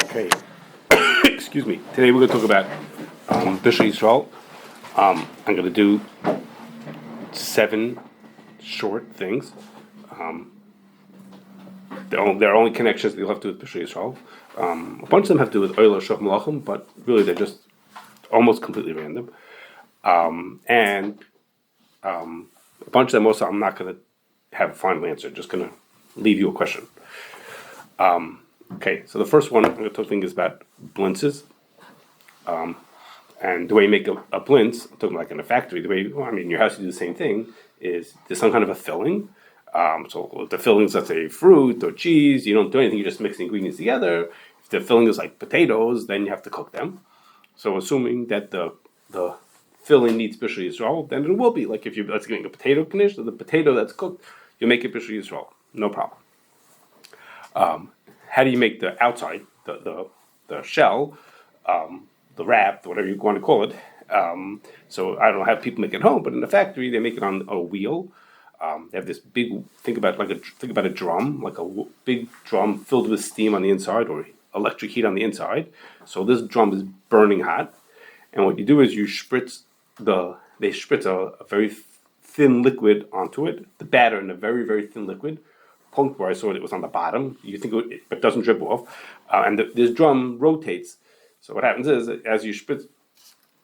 Okay. Excuse me. Today we're going to talk about Bishul Yisroel. I'm going to do 7 short things. There are only connections that you'll have to do with Bishul Yisroel. A bunch of them have to do with Oil Shach Malachim, but really they're just almost completely random. And a bunch of them also I'm not going to have a final answer. Just going to leave you a question. Okay, so the first one I'm going to talk is about Blintzes. And the way you make a blintz, I'm talking like in a factory, in your house you do the same thing, is there's some kind of a filling. So the filling's, let's say, fruit or cheese, you don't do anything, you just mix the ingredients together. If the filling is like potatoes, then you have to cook them. So assuming that the filling needs Bishul Yisroel, then it will be. Like if you're getting a potato knish, so the potato that's cooked, you make it Bishul Yisroel, no problem. How do you make the outside, the shell, the wrap, whatever you want to call it? So I don't know how people make it home, but in the factory they make it on a wheel. They have this big. Think about a drum, like a big drum filled with steam on the inside or electric heat on the inside. So this drum is burning hot, and what you do is you spritz a very thin liquid onto it. The batter in a very very thin liquid. Point where I saw it was on the bottom. You think it doesn't drip off, and this drum rotates. So what happens is as you spritz.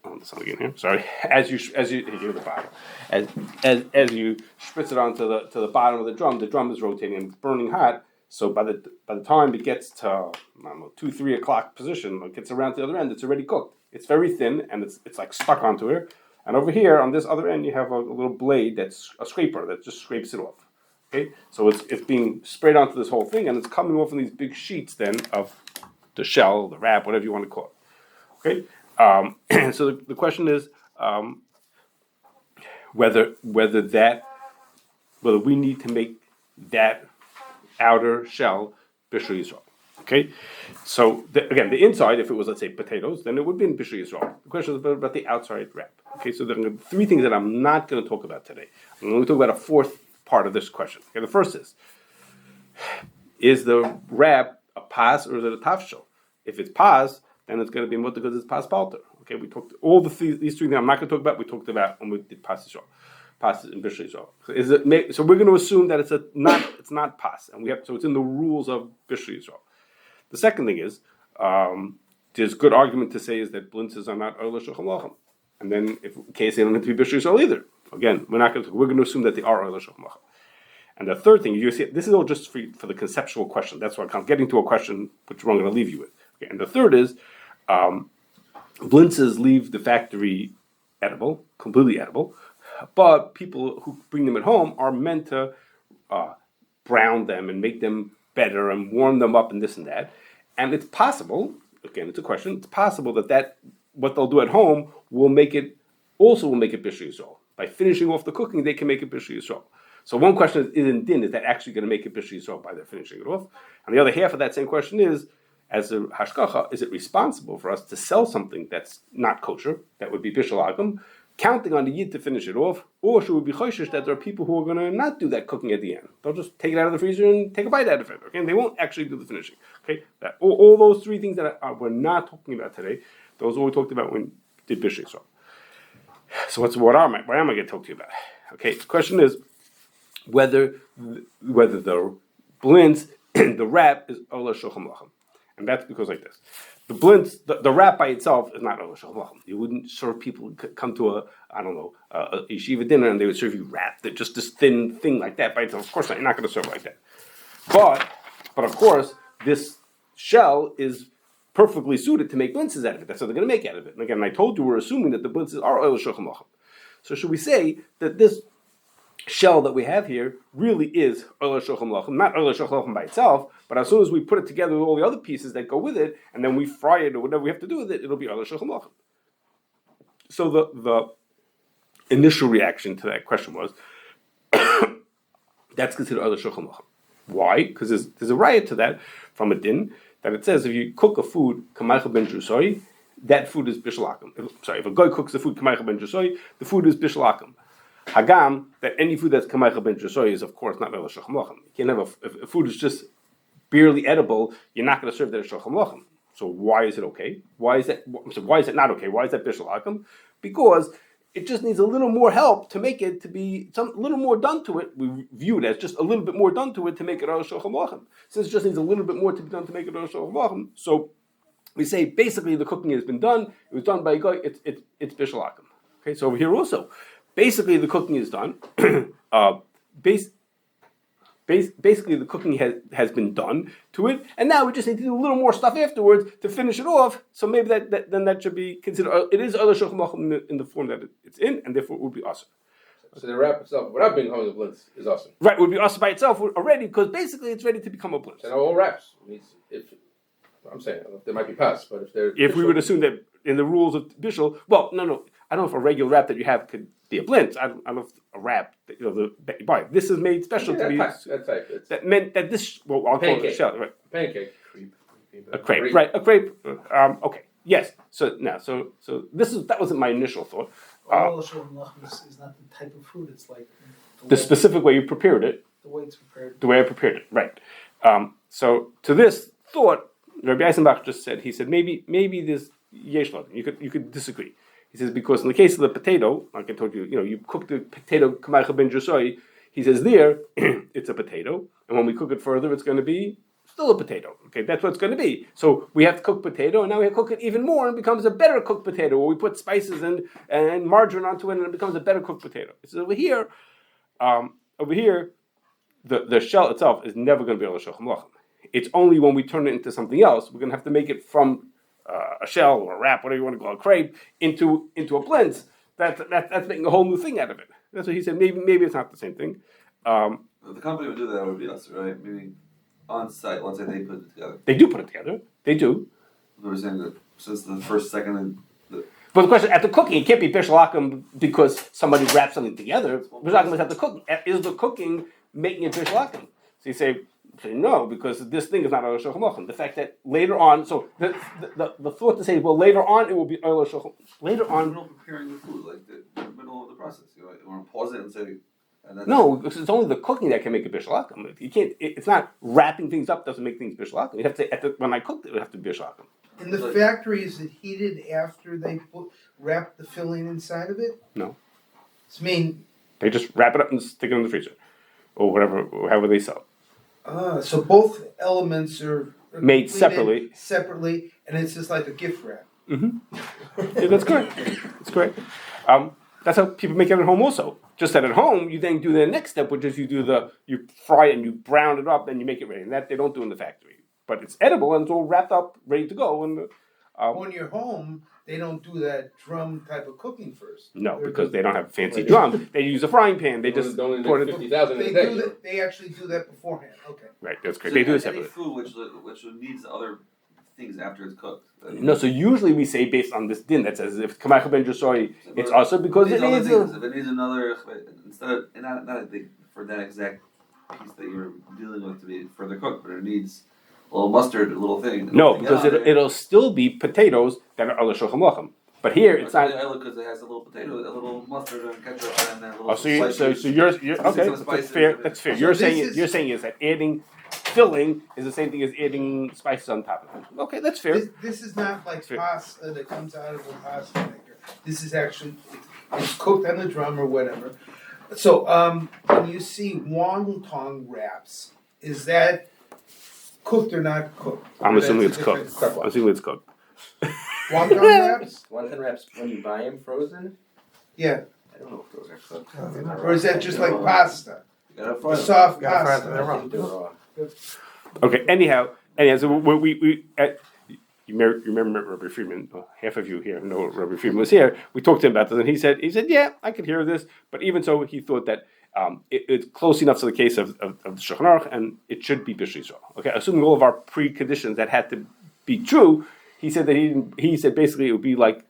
Oh, the sun again here. Sorry. As you hear the bottom, as you spritz it onto the bottom of the drum is rotating and it's burning hot. So by the time it gets to 2-3 o'clock position, it gets around to the other end, it's already cooked. It's very thin and it's like stuck onto it. And over here on this other end, you have a little blade that's a scraper that just scrapes it off. Okay, so it's being sprayed onto this whole thing, and it's coming off in these big sheets then of the shell, the wrap, whatever you want to call it. Okay, so the question is whether we need to make that outer shell Bishul Yisroel. Okay, so again, the inside, if it was, let's say, potatoes, then it would be in Bishul Yisroel. The question is about the outside wrap. Okay, so there are 3 things that I'm not going to talk about today. I'm going to talk about a 4th part of this question. Okay, the first is the wrap a pas or is it a tafshel? If it's pas, then it's going to be mutter because it's pas palter. Okay, we talked these 3 things I'm not going to talk about. We talked about when we did pas Yisrael, pas in Bishul Yisrael. So we're going to assume that it's not pas, and so it's in the rules of Bishul Yisrael. The second thing is there's good argument to say is that blintzes are not oil shach malachim, and then in case they don't have to be Bishul Yisrael either. Again, we're going to assume that they are oil shach malachim. And the third thing, you see, this is all just for the conceptual question. That's why I'm getting to a question which I'm going to leave you with. Okay, and the third is blintzes leave the factory edible, completely edible, but people who bring them at home are meant to brown them and make them better and warm them up and this and that. And it's possible, again, it's a question, it's possible that what they'll do at home will make it Bishul Yisroel. By finishing off the cooking, they can make it Bishul Yisroel. So one question is in din, is that actually going to make it Bishul Yisroel by their finishing it off? And the other half of that same question is, as a hashkacha, is it responsible for us to sell something that's not kosher, that would be Bishul Agam, counting on the yid to finish it off, or should we be choishish that there are people who are going to not do that cooking at the end? They'll just take it out of the freezer and take a bite out of it, okay? And they won't actually do the finishing, okay? All those 3 things that we're not talking about today, those are what we talked about when we did Bishul Yisroel. So what am I going to talk to you about? Okay, the question is whether the blintz, the wrap is ola shochem lachem. And that's because like this. The blintz, the wrap by itself is not ola shochem lachem. You wouldn't serve people come to a yeshiva dinner and they would serve you wrap, just this thin thing like that by itself. Of course not, you're not going to serve like that. But of course, this shell is perfectly suited to make blintzes out of it. That's what they're going to make out of it. And again, I told you we're assuming that the blintzes are oil shochem lachem. So should we say that this shell that we have here really is oil shochem lachem, not oil shochem lachem by itself, but as soon as we put it together with all the other pieces that go with it, and then we fry it or whatever we have to do with it, it'll be oil shochem lachem. So the initial reaction to that question was that's considered oil shochem lachem. Why? Because there's a riot to that from a din that it says if you cook a food kamaycha ben drusoi, that food is bishul akum. If a guy cooks the food kamaycha ben drusoi, the food is bishul akum. Hagam, that any food that's kamaycha ben drusoi is of course not shochem lachem. You can't have if food is just barely edible, you're not going to serve that as shochem lachem. So why is it okay? Why is it not okay? Why is that Bishul Hakim? Because it just needs a little more help to make it to be a little more done to it. We view it as just a little bit more done to it to make it Rosh Hashanah. Since it just needs a little bit more to be done to make it Rosh Hashanah, so we say basically the cooking has been done. It was done by a guy. It's Bishul Hakim. Okay, so over here also, basically the cooking is done. Basically the cooking has been done to it, and now we just need to do a little more stuff afterwards to finish it off. So maybe that should be considered. It is other shulchan in the form that it's in, and therefore it would be awesome. So the wrap itself, without being hung with blintz, is awesome. Right, it would be awesome by itself already because basically it's ready to become a blintz. And all wraps if I'm saying there might be pass, but if we would assume that in the rules of Bishul, well, no, I don't know if a regular wrap that you have could be a blintz. I don't know if a wrap that you buy. This is made special to be. That meant that this. Well, I'll call it a shell, right? Pancake. A crepe, right? A crepe. Okay. Yes. So now, so that wasn't my initial thought. Is not the type of food. It's like the specific way you prepared it. The way it's prepared. The way I prepared it, right? So to this thought, Rabbi Eisenbach just said. He said maybe this yesh lo. You could disagree. He says because in the case of the potato, like I told you, you cook the potato k'maycha ben jasoi. He says there it's a potato, and when we cook it further, it's going to be still a potato. Okay, that's what it's going to be. So we have to cook potato, and now we have to cook it even more, and it becomes a better cooked potato, where we put spices and margarine onto it, and it becomes a better cooked potato. He says over here, the shell itself is never going to be able to shulchan malachim. It's only when we turn it into something else, we're going to have to make it from a shell or a wrap, whatever you want to call it, a crepe, into a blintz. That's making a whole new thing out of it. That's what he said. Maybe it's not the same thing. The company would do that, would be us, right? Maybe on site, let's say they put it together. They do put it together. They do. We were saying that since the first, second, But the question at the cooking, it can't be Bishul Hakim because somebody wrapped something together. Bishul Hakim is at the cooking. Is the cooking making it Bishul Hakim? So you say no, because this thing is not Ola Shulchan Malachim. The fact that later on, so the thought to say, well, later on it will be Ola Shulchan. Later on, middle preparing the food, like the middle of the process. You want to pause it and say. No, because it's only the cooking that can make it Bishul Hakim. You can't. It's not wrapping things up doesn't make things Bishul Hakim. You have to when I cooked it, it would have to be Bishul Hakim. In the factory, is it heated after they wrap the filling inside of it? No. They just wrap it up and stick it in the freezer, or whatever, however they sell. So both elements are made separately, and it's just like a gift wrap. Mm-hmm. Yeah, that's correct. That's correct. That's how people make it at home also. Just that at home, you then do the next step, which is you fry it and you brown it up and you make it ready. And that they don't do in the factory. But it's edible and it's all wrapped up, ready to go. And when you're home, they don't do that drum type of cooking first. No, because they don't have a fancy drum. They use a frying pan. They just pour it. 50,000 a day. They actually do that beforehand. Okay. Right, that's great. So they do any separately. food which needs other things after it's cooked. No, so usually we say based on this din that says if k'maycha ben jasoi, it's also because it needs. If it needs another, instead of not for that exact piece that you're dealing with to be further cooked, but it needs a little mustard, a little thing. No, because it'll still be potatoes that are ala shulchan malachim. But here it's not because it has a little potato, a little mustard and ketchup, and then a little. So you're okay. That's fair. That's fair. You're saying is that adding filling is the same thing as adding spices on top of it. Okay, that's fair. This is not like pasta that comes out of a pasta maker. This is actually it's cooked on the drum or whatever. So when you see wonton wraps, is that cooked or not cooked? I'm assuming it's cooked. Wonton wraps? Wonton wraps when you buy them frozen? Yeah. I don't know if those are cooked. Or is that just like pasta? You soft pasta. Okay. Anyhow, so we you remember Rabbi Friedman? Well, half of you here know Rabbi Friedman was here. We talked to him about this, and he said, yeah, I could hear this, but even so, he thought that it's close enough to the case of the Shulchan Aruch, and it should be Bishul Yisroel. Okay, assuming all of our preconditions that had to be true, he said that he said basically it would be like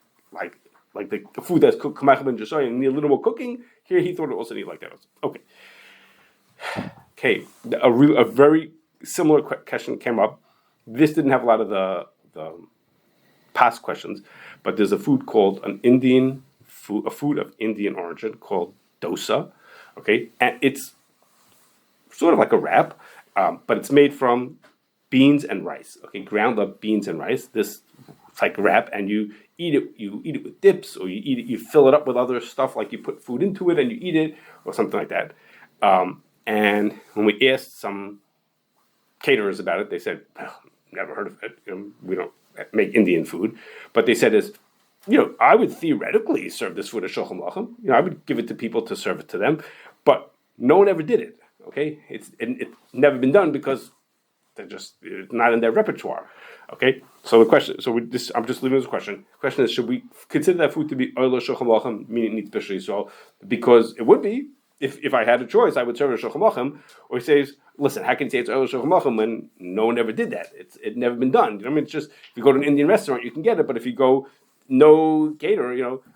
the food that's cooked k'maycha ben jasoi and need a little more cooking. Here, he thought it also needed like that. Okay. Okay, a very similar question came up. This didn't have a lot of the past questions, but there's a food called a food of Indian origin called Dosa. Okay, and it's sort of like a wrap, but it's made from beans and rice. Okay, ground up beans and rice. This it's like wrap, and you eat it. You eat it with dips, or you eat it. You fill it up with other stuff, like you put food into it and you eat it, or something like that. And when we asked some caterers about it, they said, well, never heard of it. We don't make Indian food, but they said I would theoretically serve this food at Shulchan Lachem. I would give it to people to serve it to them, but no one ever did it. Okay, it's never been done because it's not in their repertoire. Okay, so the question, I'm just leaving this question. The question is, should we consider that food to be Oila Shulchan Lachem, meaning it needs Bishul Yisroel? Because it would be, if I had a choice, I would serve it at Shulchan Lachem. Or he says, listen, how can you say it's Oila Shulchan Lachem when no one ever did that? It's never been done. You know what I mean? It's just, if you go to an Indian restaurant, you can get it, but if you go, no caterer,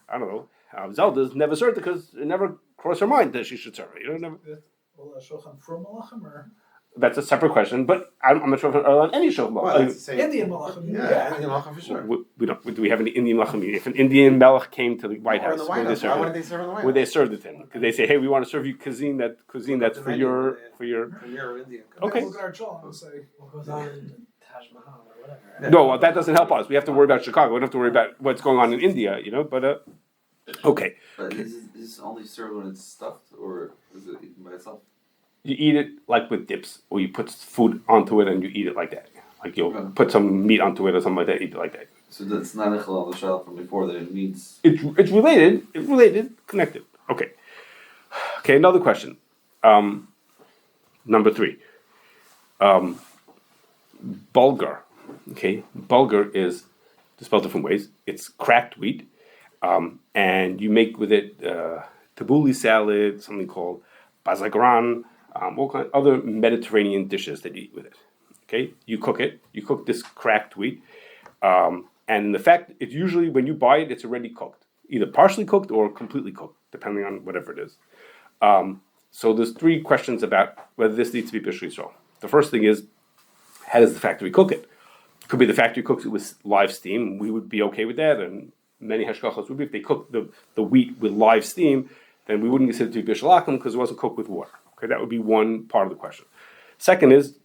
I don't know, Zelda's never served it because it never crossed her mind that she should serve it. Never. That's a separate question, but I'm not sure if on any Shulchan Lachem. Well, it's the same. Indian malachim. Yeah, Indian malachim for sure. We don't. Do we have any Indian malachim? If an Indian melech came to the White Or in House, the White House. Why wouldn't they serve in the White House? would they serve it to him? Because they say, "Hey, we want to serve you cuisine that's for your." Premier Indian. Okay. What goes on in Taj Mahal or whatever. No, well, that doesn't help us. We have to worry about Chicago. We don't have to worry about what's going on in India, But okay, But is this only served when it's stuffed, or is it eaten by itself? you eat it like with dips, or you put food onto it and you eat it like that. Like you'll Okay. put some meat onto it or something like that. Eat it like that. So that's not a halal on the shelf from before that it needs. It's related. It's related. Connected. Okay. Okay. Another question. Number 3. Bulgur. Okay. Bulgur is spelled different ways. It's cracked wheat, and you make with it tabbouleh salad, something called bazagran, all kind of other Mediterranean dishes that you eat with it. Okay. You cook it. You cook this cracked wheat. And the fact, it's usually when you buy it, it's already cooked, either partially cooked or completely cooked, depending on whatever it is. So there's 3 questions about whether this needs to be Bishul Yisroel. The first thing is, how does the factory cook it? It could be the factory cooks it with live steam. We would be okay with that, and many hashgachos would be. If they cook the wheat with live steam, then we wouldn't consider it to be Bishul Akum because it wasn't cooked with water. Okay, that would be one part of the question. Second is,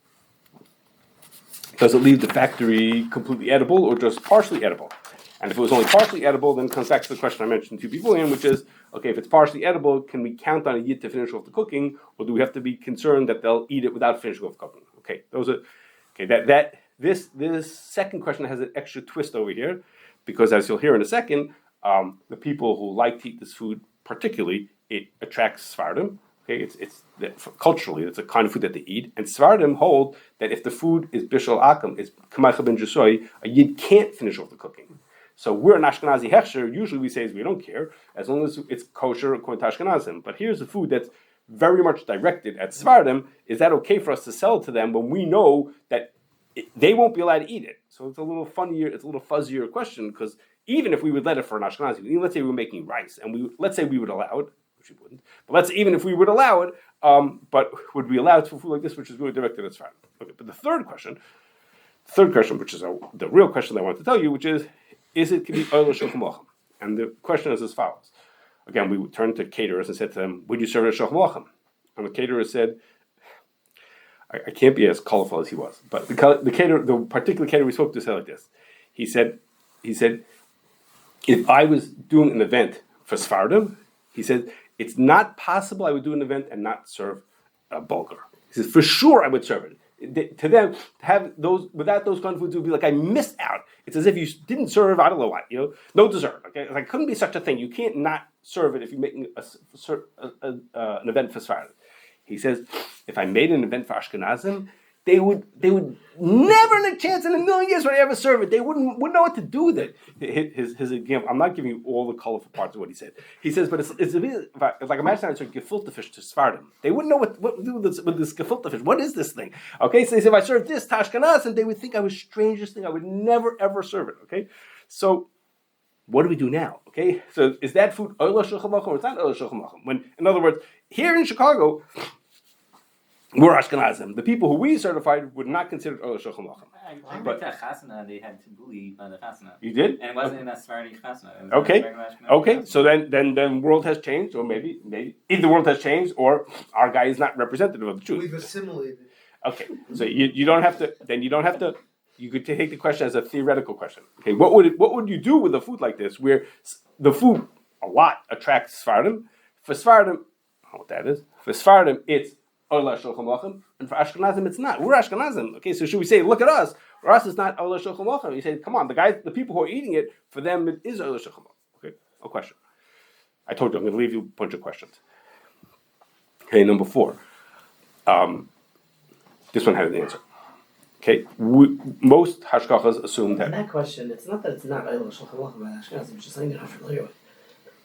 does it leave the factory completely edible or just partially edible? And if it was only partially edible, then it comes back to the question I mentioned to people in, which is, okay, if it's partially edible, can we count on a yid to finish off the cooking, or do we have to be concerned that they'll eat it without finishing off the cooking? Okay, this second question has an extra twist over here, because as you'll hear in a second, the people who like to eat this food particularly, it attracts Sephardim. Okay, culturally, it's a kind of food that they eat. And Sephardim hold that if the food is Bishul Akum, it's K'maycha ben Jesoy, a Yid can't finish off the cooking. So we're an Ashkenazi Hechsher, usually we say we don't care, as long as it's kosher according to Ashkenazim. But here's a food that's very much directed at Sephardim. Is that okay for us to sell it to them when we know that they won't be allowed to eat it? So it's a little funnier, it's a little fuzzier question, because even if we would let it for an Ashkenazi, let's say we were making rice, and let's say we would allow it, which we wouldn't. But even if we would allow it, but would we allow it for food like this, which is really directed at Sephardim? Okay, but the third question, which is the real question I want to tell you, which is it can be Oila Shulchan Lachem? And the question is as follows. Again, we would turn to caterers and said to them, would you serve it at Shulchan Lachem? And the caterer said, I can't be as colorful as he was, but the particular caterer we spoke to said like this. He said, if I was doing an event for Sephardim, he said, it's not possible I would do an event and not serve a bulgur. He says, for sure I would serve it. To them, to have those, without those kind of foods, it would be like I missed out. It's as if you didn't serve, I don't know what, no dessert. Okay? Like, couldn't be such a thing. You can't not serve it if you're making an event for Sephardim. He says, if I made an event for Ashkenazim, they would never in a chance in a million years would I ever serve it. They wouldn't know what to do with it. His example, I'm not giving you all the colorful parts of what he said. He says, but it's a bit, like imagine I served gefilte fish to Sephardim. They wouldn't know what to do with this gefilte fish. What is this thing? Okay, so he said, if I served this to Ashkenazim, they would think I was strangest thing. I would never ever serve it. Okay, so what do we do now? Okay, so is that food Oila Shulchan Lachem or it's not Oila Shulchan Lachem? When, in other words, here in Chicago, we're Ashkenazim. The people who we certified would not consider Oila Shulchan Lachem. I went to Chasana, they had tabbouleh by the Chasana. You did? And it wasn't in a Sephardi Chasana. Okay. So then world has changed, or maybe either the world has changed, or our guy is not representative of the truth. We've assimilated. Okay, so you don't have to. Then you don't have to. You could take the question as a theoretical question. Okay, what would you do with a food like this, where the food a lot attracts Sfardim? For Sfardim, I don't know what that is. For Sfardim, it's Ola Shulchan Lachem, and for Ashkenazim, it's not. We're Ashkenazim. Okay, so should we say, look at us? For us, it's not Ola Shulchan Lachem. You say, come on, the people who are eating it, for them, it is Ola Shulchan Lachem. Okay, no question. I told you I'm going to leave you a bunch of questions. Okay, number 4. This one had an answer. Okay, most hashgachas assume In that. that question, it's not that it's not Oil Shulchan Lachem by Ashkenazim, it's just something you're not familiar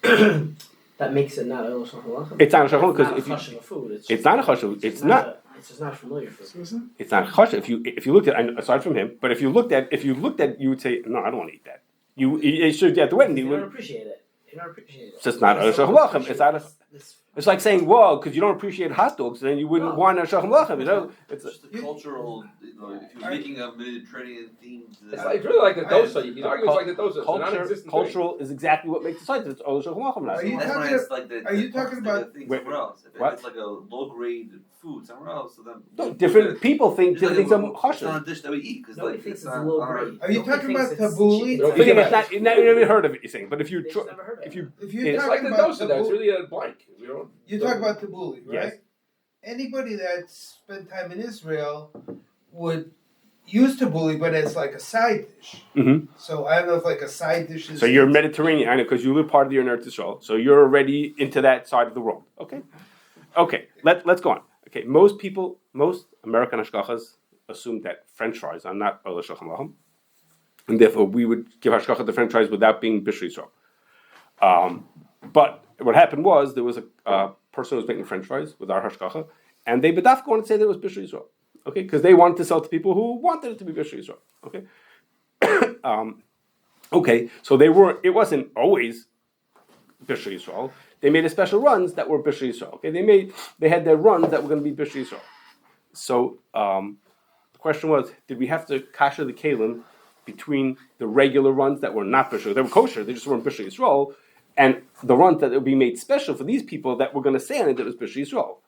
with. That makes it not Oil Shulchan Lachem. It's not a shulchan because if you food. it's not a chashuv. It's not. It's just not a familiar food. It's not chashuv. If you looked at, aside from him, but if you looked at, you would say, no, I don't want to eat that. You should at the wedding. You don't appreciate it. You don't appreciate it. It's just not a shulchan lachem. It's not a. It's like saying, well, because you don't appreciate hot dogs, then you wouldn't want a shulchan lachem. You know, it's just the cultural. If you're making a Mediterranean themed, it's really like the dosa. You argue it's like the dosa. It's cultural is exactly what makes the site. It's all shulchan lachem. Are you talking about somewhere else? If it's like a low grade food somewhere else, so then no, different people think different things. It's not a dish that we eat because nobody thinks it's low grade. Are you talking about tabbouleh? You never heard of it. You're saying, but if you you're it's like the dosa, that's really a blank. You talk about tabbouleh, right? Yes. Anybody that spent time in Israel would use tabbouleh, but as like a side dish. Mm-hmm. So I don't know if like a side dish is. So you're Mediterranean, I know, because you live part of the Eretz Yisrael. So you're already into that side of the world. Okay. Let's go on. Okay, most American hashgachas assume that French fries are not Ola Shulchan Lachem, and therefore we would give hashgacha to French fries without being Bishul Yisroel. But what happened was there was a person who was making French fries with our hashgacha, and they bedafka wanted to say that it was Bishul Yisroel. Okay, because they wanted to sell to people who wanted it to be Bishul Yisroel. Okay. Okay, so it wasn't always Bishul Yisrael. They made a special runs that were Bishul Yisrael. Okay, they had their runs that were going to be Bishul Yisrael. So the question was, did we have to kasher the kalim between the regular runs that were not Bishul? They were kosher, they just weren't Bishul Yisrael, and the runs that would be made special for these people that were going to say on it that it was Bishul Yisrael.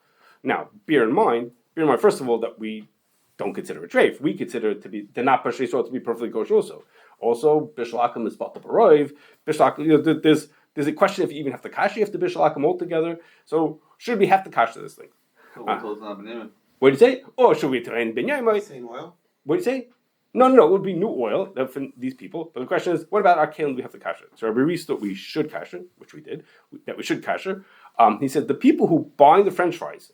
Now, bear in mind, first of all, that we don't consider it treif. We consider it to be the not Bishul Yisrael to be perfectly kosher also. Also, Bishul Akum is Batal Baroiv. Bishul Akum, there's a question if you even have to kasher after Bishul Akum altogether. So should we have to kasher this thing? What do you say? Oh, should we train Binyaimai? Same oil? What do you say? No, it would be new oil for these people. But the question is, what about our kalim we have to kasher? So Rabbi Reese thought we should kasher, which we did, that we should kasher. He said the people who buy the French fries,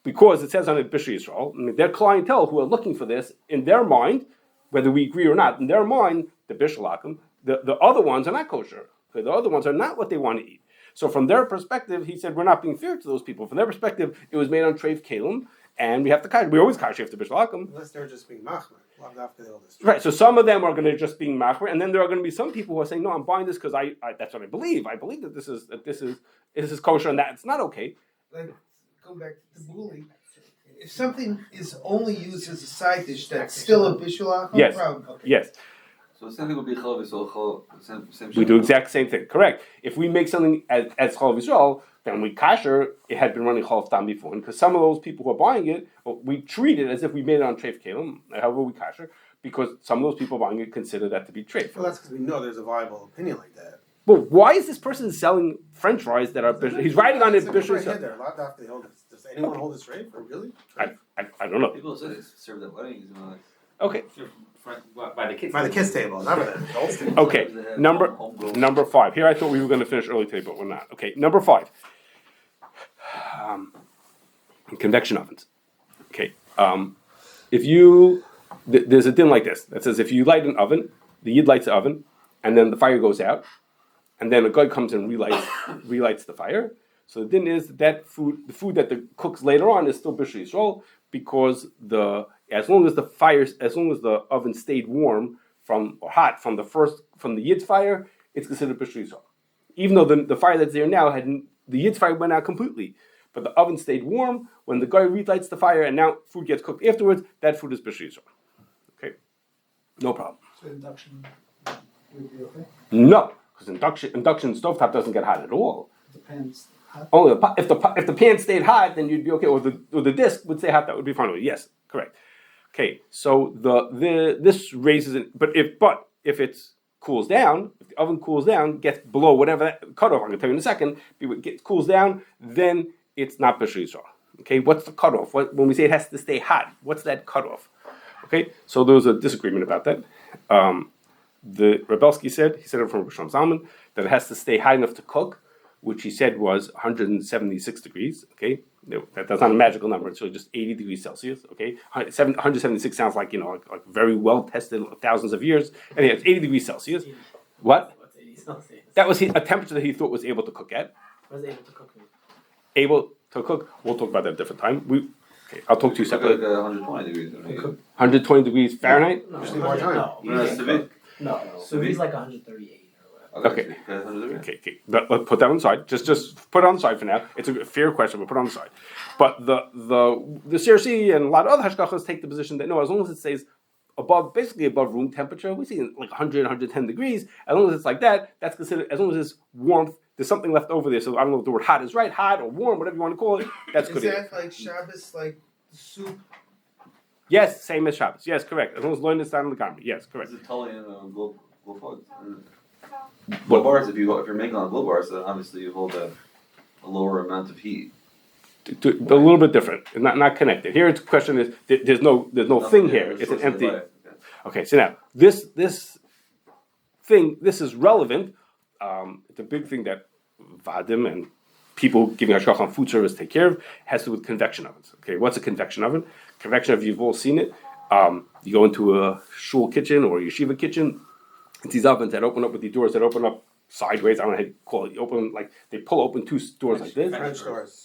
because it says on it Bishul Yisrael, I mean, their clientele who are looking for this, in their mind, whether we agree or not, in their mind, the Bishul Akum, the other ones are not kosher. The other ones are not what they want to eat. So from their perspective, he said, we're not being fair to those people. From their perspective, it was made on treif kalim, and we have to kasher. We always kasher after Bishul Akum. Unless they're just being machmer. Right, so some of them are going to just being machmer, and then there are going to be some people who are saying, no, I'm buying this because I that's what I believe. I believe that this is kosher and that it's not okay. Like, go back to the tabbouleh. If something is only used as a side dish, that's still a Bishul Akum? Yes. Okay. Yes. So the same thing would be Choleh Yisroel. We do exact same thing. Correct. If we make something as Choleh Yisroel, then we kasher, it had been running Choleh Tam before. And because some of those people who are buying it, we treat it as if we made it on treif kalim, however we kasher, because some of those people buying it consider that to be treif. Well, that's because we know there's a viable opinion like that. Well, why is this person selling French fries that are Bishul? He's writing on it Bishul Yisrael. Does anyone hold this rate? Really? I don't know. People say they serve at weddings. Okay. By the kids. By the kids' table, not by the adults' table. Okay, number 5. Here I thought we were going to finish early today, but we're not. Okay, number 5. Convection ovens. Okay, there's a din like this that says if you light an oven, the yid lights the oven, and then the fire goes out, and then a guy comes and relights the fire. So the din is the food that the cooks later on is still Bishul Yisrael because as long as the oven stayed warm hot from the yid's fire, it's considered Bishul Yisrael. Even though the fire that's there now the yid's fire went out completely, but the oven stayed warm. When the guy relights the fire and now food gets cooked afterwards, that food is Bishul Yisrael. Okay, no problem. So induction would be okay? No, because induction stovetop doesn't get hot at all. Depends. Only if the pan stayed hot, then you'd be okay, or the disc would stay hot. That would be fine with it. Yes, correct. Okay, so this raises it, but if it cools down, if the oven cools down, gets below whatever that cutoff, I'm going to tell you in a second, if it cools down, then it's not Bishul Yisroel. Okay, what's the cutoff? When we say it has to stay hot, what's that cutoff? Okay, so there was a disagreement about that. The Rebelsky said, he said it from Rishon Zalman, that it has to stay high enough to cook, which he said was 176 degrees. Okay, that's not a magical number. It's really just 80 degrees Celsius. Okay, 176 sounds like like very well tested, thousands of years. And it's 80 degrees Celsius. What? What's 80 Celsius? That was a temperature that he thought was able to cook at. Was able to cook meat. Able to cook. We'll talk about that at a different time. I'll talk to you It's like separately. 120 degrees. 120 degrees Fahrenheit. No, Usually more time. No, so he's like 138 or whatever. Okay. Okay. Let's put that on the side. Just put it on the side for now. It's a fair question, but put it on the side. But the CRC and a lot of other hashgachas take the position that no, as long as it stays basically above room temperature, we see like 100, 110 degrees. As long as it's like that, that's considered. As long as it's warmth, there's something left over there. So I don't know if the word hot is right, hot or warm, whatever you want to call it. That's good. Is that like Shabbos, like soup? Yes, same as Shabbos. Yes, correct. As long as loin is down in the garment. Yes, correct. Is it Choleh and glow bars? If you're making on glow bars, then obviously you hold a lower amount of heat. A little bit different. It's not connected. Here, it's question is there's no thing here. It's an empty. Okay, so now this is relevant. It's a big thing that vadim and people giving hashgacha on food service take care of. Has to do with convection ovens. Okay, what's a convection oven? Convection oven, you've all seen it. You go into a shul kitchen or a yeshiva kitchen. It's these ovens that open up with the doors that open up sideways. I don't know how you call it. You open like they pull open two doors like this.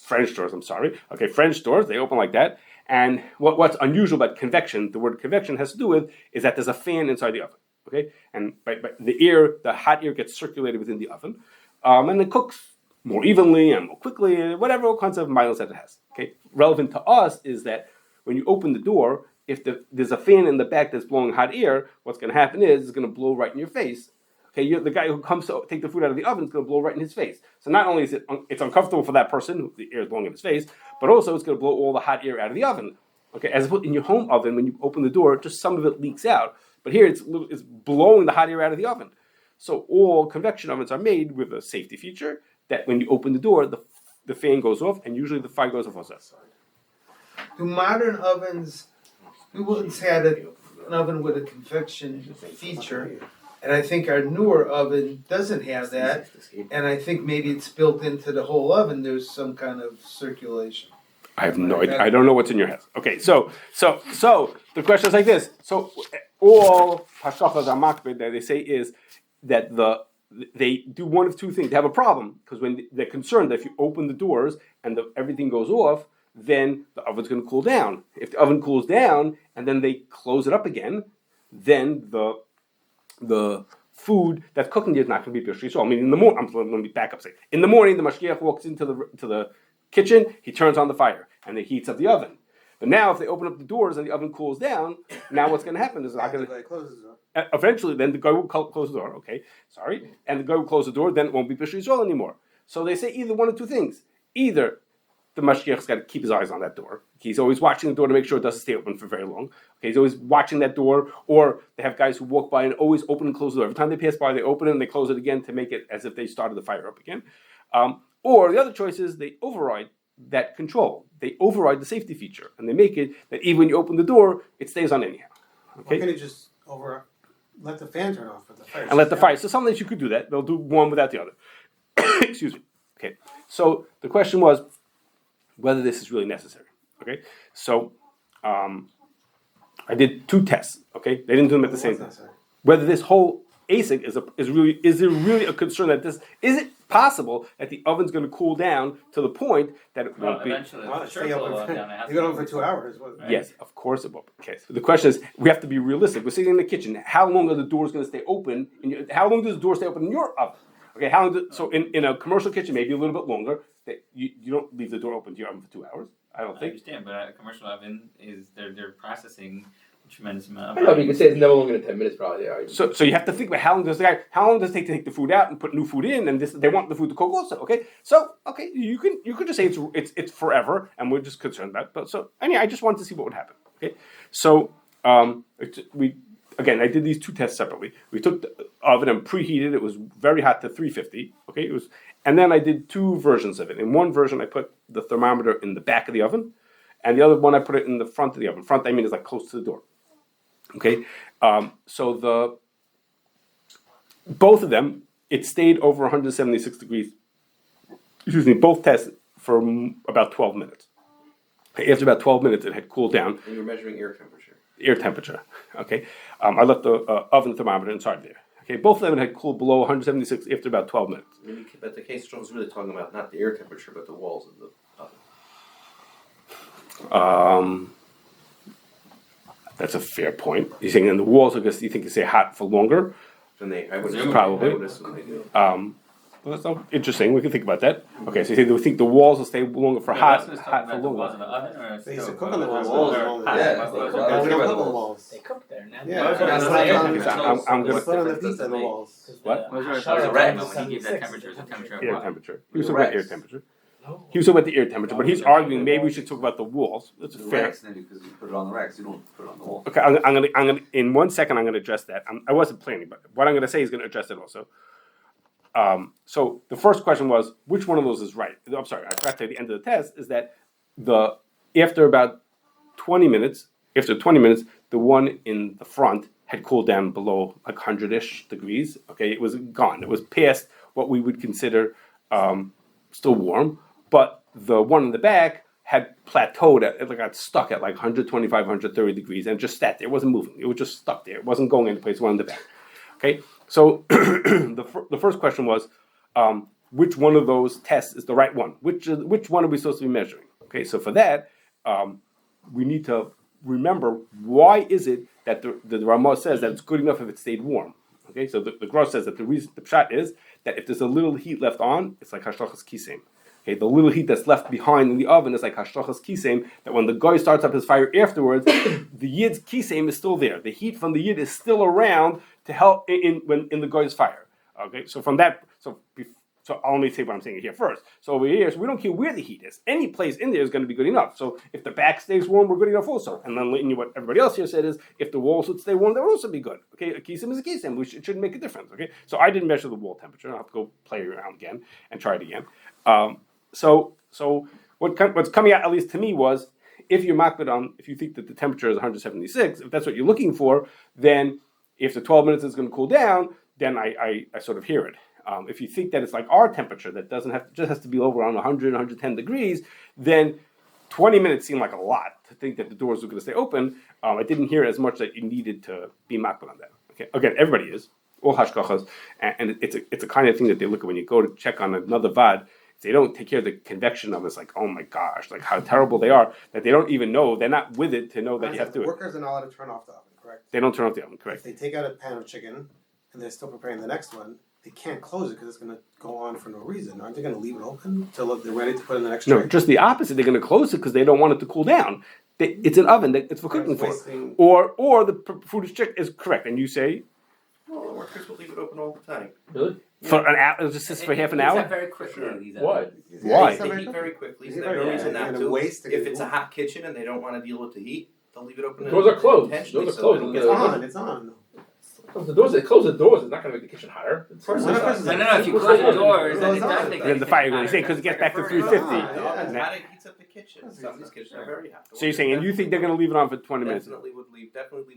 French doors. I'm sorry. Okay, French doors. They open like that. And what's unusual about convection, the word convection has to do with, is that there's a fan inside the oven. Okay, and by the hot air gets circulated within the oven, and it cooks more evenly and more quickly, whatever all kinds of miles that it has. Okay, relevant to us is that when you open the door, if there's a fan in the back that's blowing hot air, what's going to happen is it's going to blow right in your face. Okay, the guy who comes to take the food out of the oven is going to blow right in his face. So not only is it's uncomfortable for that person who the air is blowing in his face, but also it's going to blow all the hot air out of the oven. Okay, as opposed in your home oven, when you open the door, just some of it leaks out. But here it's blowing the hot air out of the oven. So all convection ovens are made with a safety feature that when you open the door, the fan goes off, and usually the fire goes off on that side. Do modern ovens? We once had an oven with a convection feature, and I think our newer oven doesn't have that. And I think maybe it's built into the whole oven. There's some kind of circulation. I have no idea. I don't know what's in your head. Okay, so the question is like this. So all hashgachas amakbid that they say is that they do one of two things. They have a problem because when they're concerned that if you open the doors and everything goes off, then the oven's going to cool down. If the oven cools down and then they close it up again, then the food that's cooking there is not going to be Bishul Yisroel. I mean, in the morning, let me back up. Say, in the morning, the mashgiach walks into the kitchen. He turns on the fire and he heats up the oven. But now, if they open up the doors and the oven cools down, now what's going to happen is not going to. Eventually, then the guy will close the door. Okay, sorry, and the guy will close the door. Then it won't be Bishul Yisroel anymore. So they say either one of two things: either the mashgiach's got to keep his eyes on that door. He's always watching the door to make sure it doesn't stay open for very long. Okay, he's always watching that door. Or they have guys who walk by and always open and close the door. Every time they pass by, they open it and they close it again to make it as if they started the fire up again. Or the other choice is they override that control. They override the safety feature, and they make it that even when you open the door, it stays on anyhow. Okay. Why can't you just let the fan turn off for the fire? And let the fire. So sometimes you could do that. They'll do one without the other. Excuse me. Okay. So the question was whether this is really necessary. Okay. So I did two tests. Okay. They didn't do them at the same time. Whether this whole ASIC is there really a concern that is it possible that the oven's going to cool down to the point that it won't be? Eventually, Well, the sure stay will open go for- down. It has You to go on be for 2 hours. Right. Yes, of course it will. Okay, so the question is, we have to be realistic. We're sitting in the kitchen. How long are the doors going to stay open? How long does the door stay open in your oven? Okay, how long? So in a commercial kitchen, maybe a little bit longer. That you don't leave the door open to your oven for 2 hours. I don't I think. understand, but a commercial oven is they're processing a tremendous amount. I know, but you can say it's never longer than 10 minutes, probably. Yeah. So you have to think about how long does it take to take the food out and put new food in, and they want the food to cook also. Okay, so you could just say it's forever, and we're just concerned about it. But so anyway, I just wanted to see what would happen. Okay, so I did these two tests separately. We took the oven and preheated. It was very hot to 350. Okay, and then I did two versions of it. In one version, I put the thermometer in the back of the oven, and the other one I put it in the front of the oven. Front, I mean, is like close to the door. Okay, so both of them, it stayed over 176 degrees. Excuse me, both tests for about 12 minutes. Okay, after about 12 minutes, it had cooled down. And you're measuring air temperature. Air temperature. Okay, I left the oven thermometer inside there. Okay, both of them had cooled below 176 after about 12 minutes. But the case is really talking about not the air temperature, but the walls of the oven. That's a fair point. You're saying in the walls, I guess you think you stay hot for longer. And I would Probably. I would assume they do. Well, that's interesting. We can think about that. Okay, so you say we think the walls will stay longer for hot for The longer. walls of the oven or They used to stove? cook on the walls. Walls, Or hot. yeah, Yeah, they we cook don't on the cook on the walls. walls. They cook there now. Yeah, That's that's what not I'm on- saying. I'm They gonna- put on the pizza on the walls. What? Was there a Shower rack temperature when he gave that 76, temperature? The temperature of Air what? temperature. He was talking about air Racks. temperature. No. He was talking about the air temperature, but he's arguing maybe we should talk about the walls. That's The fair. racks, maybe, because you put it on the racks, you don't put it on the wall. Okay, I'm gonna. In 1 second, I'm gonna address that. I wasn't planning, but what I'm gonna say is gonna address it also. So the first question was, which one of those is right? I'm sorry, I forgot to say the end of the test is that after about 20 minutes, the one in the front had cooled down below like 100-ish degrees. Okay, it was gone. It was past what we would consider still warm, but the one in the back had plateaued got stuck at like 125, 130 degrees and just sat there. It wasn't moving. It was just stuck there. It wasn't going any place. One in the back. Okay, so the first question was, which one of those tests is the right one? Which one are we supposed to be measuring? Okay, so for that, we need to remember why is it that the Ramah says that it's good enough if it stayed warm. Okay, so the Gross says that the pshat is that if there's a little heat left on, it's like hashlochas kisem. Okay, the little heat that's left behind in the oven is like hashlochas kisem. That when the guy starts up his fire afterwards, the yid's kisem is still there. The heat from the yid is still around to help in the guy's fire. Okay, so from that, so I'll only say what I'm saying here first. So over here, so we don't care where the heat is. Any place in there is going to be good enough. So if the back stays warm, we're good enough also. And then what everybody else here said is, if the walls would stay warm, that would also be good. Okay, a kisem is a kisem. It shouldn't make a difference. Okay, so I didn't measure the wall temperature. I'll have to go play around again and try it again. So what's coming out, at least to me, was if you're makbid on, if you think that the temperature is 176, if that's what you're looking for, then if the 12 minutes is going to cool down, then I sort of hear it. If you think that it's like our temperature that just has to be over around 100, 110 degrees, then 20 minutes seemed like a lot to think that the doors were going to stay open. I didn't hear as much that you needed to be makbid on that. Okay, again, everybody is all hashkachas, and it's a kind of thing that they look at when you go to check on another vad. They don't take care of the convection of it. It's like, oh my gosh, like how terrible they are that they don't even know. They're not with it to know that you have to do it. Workers are not allowed to turn off the oven, correct? They don't turn off the oven, If correct? they take out a pan of chicken and they're still preparing the next one, they can't close it because it's going to go on for no reason. Aren't they going to leave it open until they're ready to put in the next No, tray? just the opposite. They're going to close it because they don't want it to cool down. It's an oven. It's for cooking for. Wasting- Or the food is correct, and you say Well, the workers will leave it open all the time. Really? for an hour. It just sits for half an It heats hour. up very quickly. Sure. These Why? ovens. Why? They heat very quickly, so Yeah, there's no yeah, reason and not a to. waste to If get it's a warm. hot kitchen and they don't want to deal with the heat, they'll leave it open. Doors are closed. intentionally Doors are so closed. they don't It's get on, it's on. Close the doors. They close the doors. It's not going to make the kitchen hotter. It's course not. not. No. If you close the doors, then it Goes does on. make Then the fire goes in because it gets back to 350. The oven's Yeah. hot, it heats up the kitchen. Some of these kitchens are very hot. So you're saying, and you think they're going to leave it on for 20 minutes? Definitely leave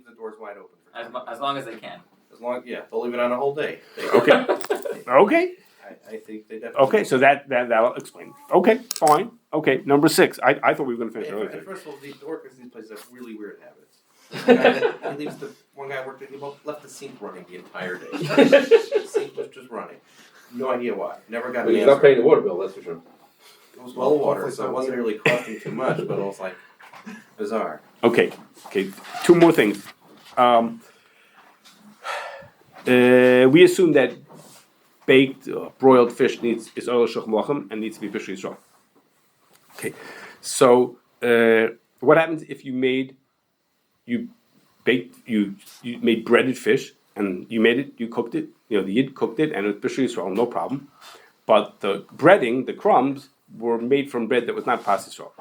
the doors wide open. For As long as they can. they'll leave it on a whole day. Okay. Okay. I think they definitely. Okay. So that'll explain. Okay. Fine. Okay. Number 6. I thought we were going to finish And earlier. first of all, the workers in these places have really weird habits. One guy worked he left the sink running the entire day. The sink was just running. No idea why. Never got Well, an he's not answer. paying the water bill. That's for sure. It was well water, so it wasn't really costing too much, but it was like bizarre. Okay. 2 more things. We assume that baked broiled fish is oil shach malachim and needs to be Bishul Yisroel. Okay. So what happens if you made breaded fish and you cooked it, the yid cooked it and it was Bishul Yisroel, no problem. But the breading, the crumbs, were made from bread that was not pas Yisroel.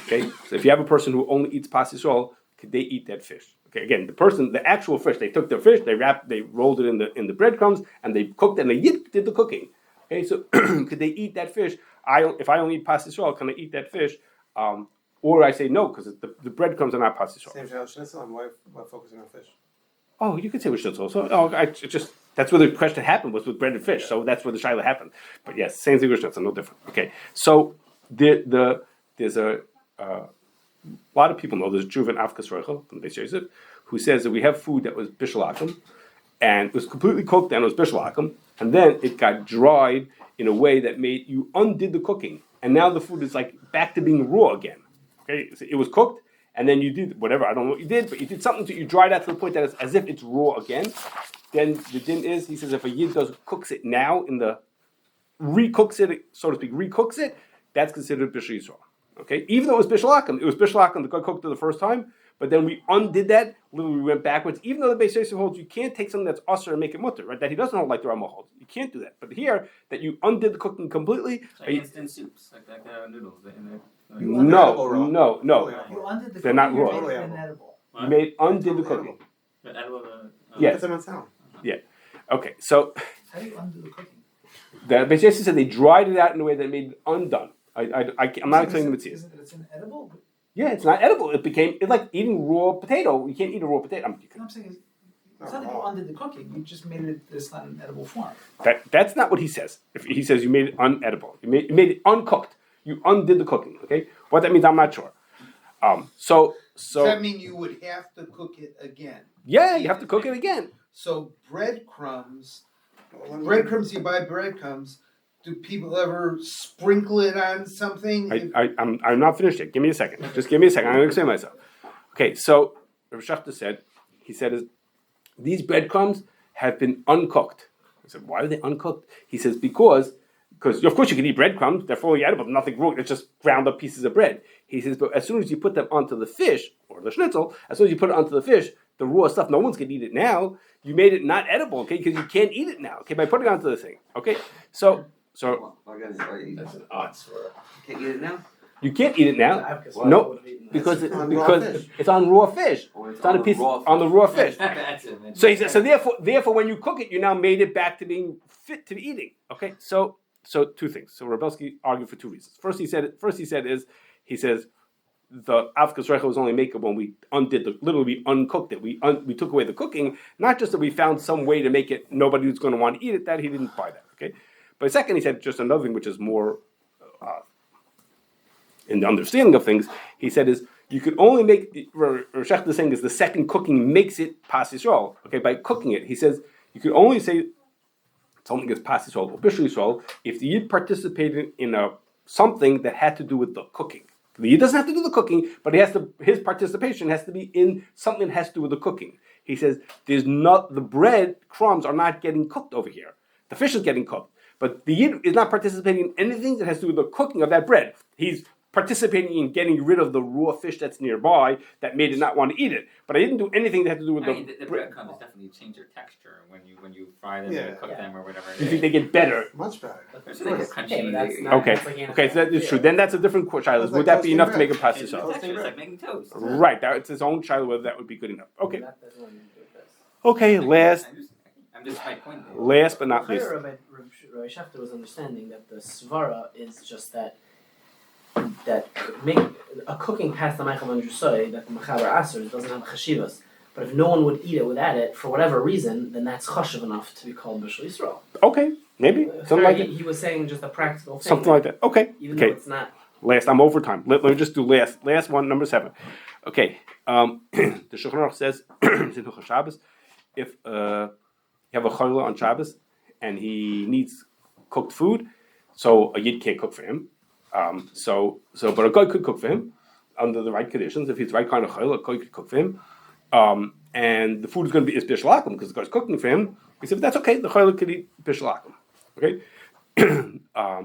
Okay, so if you have a person who only eats pas Yisroel, could they eat that fish? Okay, again, the actual fish, they took their fish, they rolled it in the breadcrumbs, and they cooked it, and they did the cooking. Okay, so could they eat that fish? If I only eat pas Yisrael, can I eat that fish? Or I say no, because the breadcrumbs are not pas Yisrael. Same shell schnitzel, and why focusing on fish? Oh, you could say with schnitzel. So, that's where the question happened, was with bread and fish. So that's where the shaila happened. But yes, same thing with schnitzel, no different. Okay, so there's a lot of people know there's Juven Avkas Rochel from Beis Yosef who says that we have food that was bishalakim and it was completely cooked and it was bishalakim, and then it got dried in a way that made you undid the cooking, and now the food is like back to being raw again. Okay, so it was cooked. And then you did whatever, I don't know what you did, but you did something you dried out to the point that it's as if it's raw again. Then the din is, he says, if a yid cooks it now, recooks it, that's considered Bishul Yisroel. Okay? Even though it was Bishul Akum, the guy cooked it the first time, but then we undid that, literally we went backwards. Even though the Beis Yosef holds you can't take something that's usher and make it mutter, right? That he doesn't hold like the Rama holds. You can't do that. But here, that you undid the cooking completely. Like instant soups, like noodles in there. No. You undid the They're not cooking, raw. you made it inedible. You undid the cooking. Yeah. That's on sound. Yeah. Okay, so How do you undo the cooking? the Beis Yosef said they dried it out in a way that made it undone. I'm not explaining the mitzvah. Isn't it? It's inedible. Yeah, it's not edible. It's like eating raw potato. You can't eat a raw potato. What I'm saying is, it's not that you undid the cooking. You just made it. It's not an edible form. That's not what he says. If he says you made it unedible, you made it uncooked. You undid the cooking. Okay, what that means, I'm not sure. So Does that mean you would have to cook it again? Yeah, you have to cook it again. So breadcrumbs, you buy breadcrumbs. Do people ever sprinkle it on something? I'm not finished yet. Give me a second. Just give me a second. I'm going to explain myself. Okay, so Rav Shachta said, these breadcrumbs have been uncooked. I said, why are they uncooked? He says, because of course you can eat breadcrumbs. They're fully edible. Nothing wrong. It's just ground up pieces of bread. He says, but as soon as you put them onto the fish, or the schnitzel, as soon as you put it onto the fish, the raw stuff, no one's going to eat it now. You made it not edible, okay, because you can't eat it now, okay, by putting it onto the thing, okay? So That's an odd swear. Can't eat it now? you can't eat it now. No, because it's on raw fish. It's on a piece on the raw fish. So he says, so therefore, when you cook it, you now made it back to being fit to be eating. Okay, so two things. So Rabelski argued for two reasons. First, he says the avkas recha was only makeup when we we uncooked it. We took away the cooking, not just that we found some way to make it nobody was going to want to eat it. That he didn't buy that. Okay, but second, he said just another thing which is more in the understanding of things. He said is you could only make Rosh Hashanah saying is the second cooking makes it pas Yisrael. Okay, by cooking it, he says you could only say something is pas Yisrael or Bishul Yisroel if the Yid participated in something that had to do with the cooking. The Yid doesn't have to do the cooking, but his participation has to be in something that has to do with the cooking. He says the bread crumbs are not getting cooked over here. The fish is getting cooked, but the Yid is not participating in anything that has to do with the cooking of that bread. He's participating in getting rid of the raw fish that's nearby that made it not want to eat it. But I didn't do anything that had to do with the breadcrumbs definitely change their texture when you fry them and cook them or whatever. You think they get better? Much better. So they get crunchy. Okay, so that is true. Then that's a different shiloh. Would that be enough to make a pas Yisrael? It's like making toast. Right, that's its own shiloh. Whether that would be good enough. Okay. Okay. Last but not least. Rabbi Shafter was understanding that the svara is just that make a cooking past the Michael Mandrusoi that the Machaber Aser doesn't have chashivas. But if no one would eat it without it for whatever reason, then that's chashiv enough to be called Bishul Yisroel. Okay, maybe something like that. He was saying just a practical thing. Something like that. Okay. Even though it's not. Last, I'm over time. Let me just do last one, number 7. Okay. The Shulchan Aruch says in Hilchos Shabbos, if you have a Choleh on Shabbos and he needs cooked food, so a Yid can't cook for him. But a guy could cook for him under the right conditions. If he's the right kind of Choleh, a guy could cook for him. And the food is going to be Bishul Akum because the guy's cooking for him. He said, that's okay. The Choleh could eat Bishul Akum. Okay.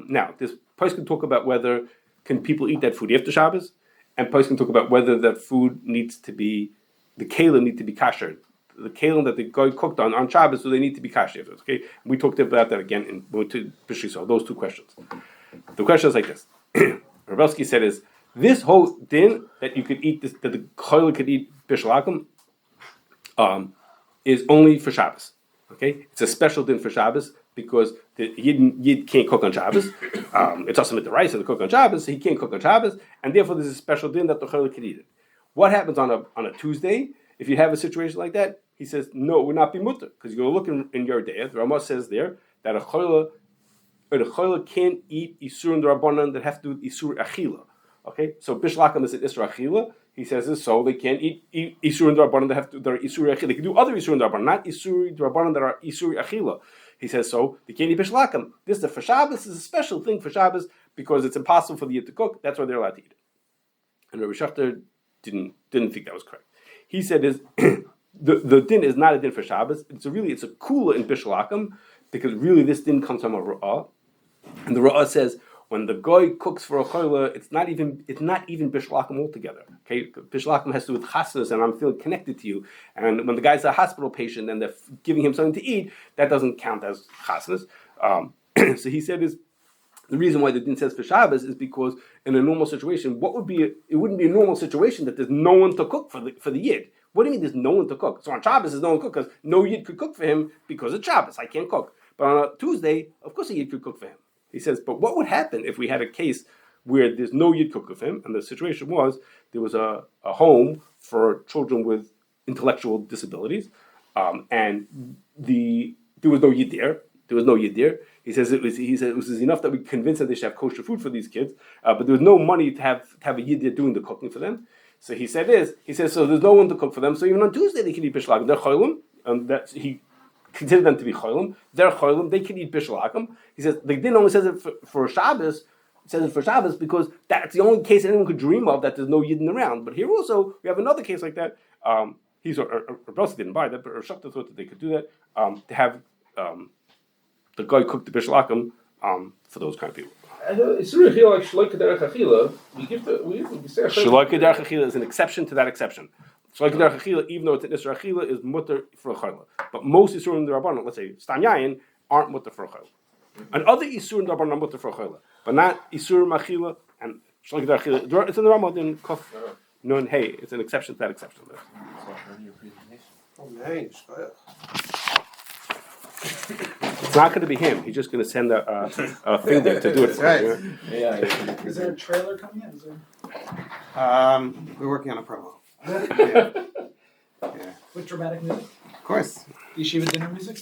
Now, this place can talk about whether can people eat that food after Shabbos, and place can talk about whether that food needs to be the kelim need to be kasher. The kelim that the guy cooked on Shabbos, so they need to be kasher. Okay. We talked about that again in Bishul Yisroel. Those two questions. The question is like this. Rabelski said is This whole din that you could eat this, that the Choleh could eat Bishul is only for Shabbos. Okay, it's a special din for Shabbos because the Yid can't cook on Shabbos. It's also with the rice and the cook on Shabbos, so he can't cook on Shabbos, and therefore there's a special din that the Choleh could eat it. What happens on a Tuesday if you have a situation like that? He says no, it would not be mutter because you go look in your day. The Ramah says there that a Choleh can't eat isur and rabbanan that have to do with isur achila. Okay, so Bishul is an isur achila. He says this, so they can't eat isur and rabbanan that have to. They're isur achila. They can do other isur and rabbanan, not isur rabbanan that are isur achila. He says so they can't eat Bishul. This is for Shabbos. Is a special thing for Shabbos because it's impossible for the Yid to cook. That's why they're allowed to eat it. And Rabbi Shachter didn't think that was correct. He said is the din is not a din for Shabbos. It's a kula in Bishul because really this din comes from a ra'ah. And the Ra'ah says when the guy cooks for a Choleh, it's not even Bishul altogether. Okay, Bishul has to do with Kashrus, and I'm feeling connected to you. And when the guy's a hospital patient and they're giving him something to eat, that doesn't count as Kashrus. So he said is the reason why the din says for Shabbos is because in a normal situation, it wouldn't be a normal situation that there's no one to cook for the Yid. What do you mean there's no one to cook? So on Shabbos there's no one to cook because no Yid could cook for him because it's Shabbos. I can't cook. But on a Tuesday, of course a Yid could cook for him. He says, but what would happen if we had a case where there's no Yid cook with him, and the situation was there was a home for children with intellectual disabilities, and there was no Yid there. There was no Yid there. He said it was enough that we convinced them they should have kosher food for these kids, but there was no money to have a Yid there doing the cooking for them. So he said so there's no one to cook for them. So even on Tuesday they can eat bishul. They're cholim, and that he considered them to be cholim. They're cholim. They can eat bishul. He says the din only says it for Shabbos. It says it for Shabbos because that's the only case anyone could dream of that there's no Yidden around. But here also we have another case like that. He didn't buy that, but Shachta thought that they could do that to have the guy cook the bishul for those kind of people. It's really like Shloika Derech Achila. We say Shloika Derech Achila is an exception to that exception. Shloika Derech Achila, even though it's an Isra Achila, is mutter for a Choleh. But most Isurim the Rabbanon, let's say Stam Yayin, aren't mutter for a Choleh. And other Isurim the Rabbanon are mutter for a Choleh, but not Isurim Achila and Shloika Derech Achila. It's in the Ramah in Kof Nun Hey. It's an exception to that exception. Oh, man, It's not going to be him. He's just going to send a finger to do it. Right. Yeah. Is there a trailer coming in? We're working on a promo. Yeah. With dramatic music? Of course. Yeshiva dinner music?